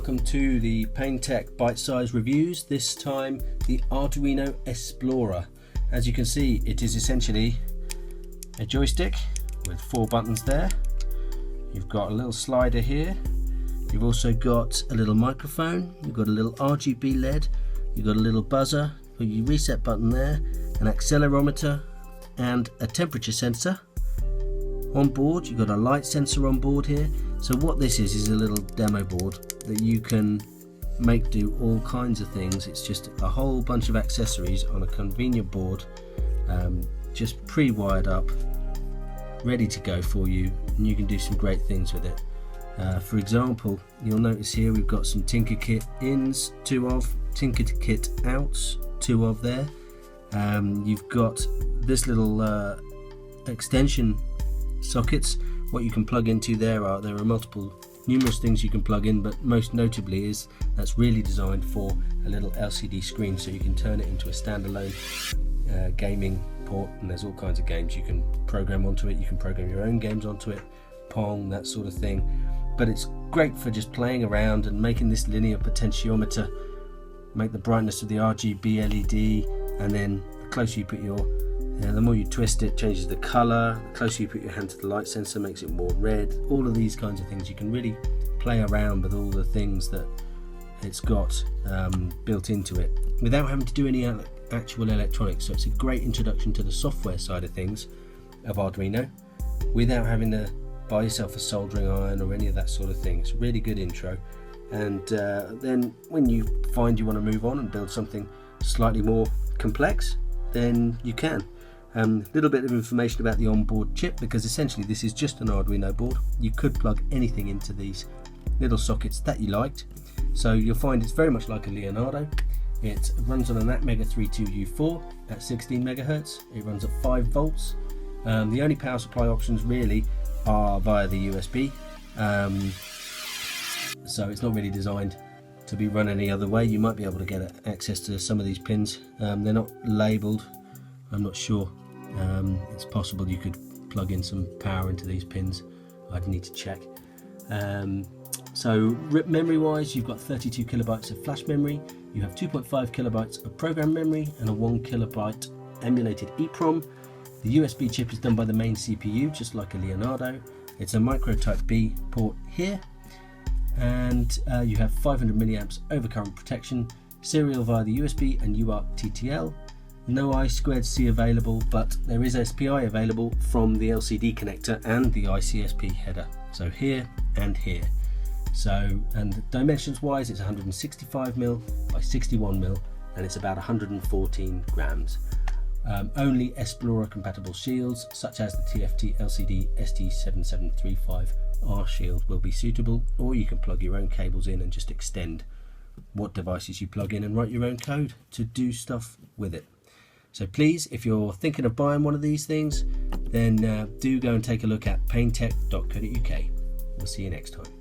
welcome to the Paynetech bite-sized reviews, this time the Arduino Esplora. As you can see, it is essentially a joystick with 4 buttons there. You've got a little slider here, you've also got a little microphone, you've got a little RGB LED, you've got a little buzzer, your reset button there, an accelerometer and a temperature sensor. On board you've got a light sensor on board here. So what this is a little demo board that you can make do all kinds of things. It's just a whole bunch of accessories on a convenient board, just pre-wired up, ready to go for you, and you can do some great things with it. For example, you'll notice here we've got some Tinker Kit ins, 2 of, Tinker Kit outs, 2 of there. You've got this little extension sockets. What you can plug into there are numerous things you can plug in, but most notably is that's really designed for a little LCD screen, so you can turn it into a standalone gaming port, and there's all kinds of games you can program onto it. You can program your own games onto it, Pong, that sort of thing. But it's great for just playing around and making this linear potentiometer make the brightness of the RGB LED, and then the closer you put the more you twist it, changes the colour. The closer you put your hand to the light sensor, makes it more red. All of these kinds of things. You can really play around with all the things that it's got built into it without having to do any actual electronics. So it's a great introduction to the software side of things of Arduino without having to buy yourself a soldering iron or any of that sort of thing. It's a really good intro. And then when you find you want to move on and build something slightly more complex, then you can. Little bit of information about the onboard chip, because essentially this is just an Arduino board. You could plug anything into these little sockets that you liked. So you'll find it's very much like a Leonardo. It runs on an Atmega 32U4 at 16 megahertz. It runs at 5 volts. The only power supply options really are via the USB. So it's not really designed to be run any other way. You might be able to get access to some of these pins. They're not labelled. I'm not sure. It's possible you could plug in some power into these pins. I'd need to check. So memory wise, you've got 32 kilobytes of flash memory, you have 2.5 kilobytes of program memory and a 1 kilobyte emulated EEPROM. The USB chip is done by the main CPU, just like a Leonardo. It's a micro type B port here, and you have 500 milliamps overcurrent protection, serial via the USB and UART TTL. No I2C available, but there is SPI available from the LCD connector and the ICSP header. So here and here. So, and dimensions wise, it's 165mm by 61mm, and it's about 114 grams. Only Esplora compatible shields, such as the TFT LCD ST7735 R shield, will be suitable, or you can plug your own cables in and just extend what devices you plug in and write your own code to do stuff with it. So please, if you're thinking of buying one of these things, then do go and take a look at paynetech.co.uk. We'll see you next time.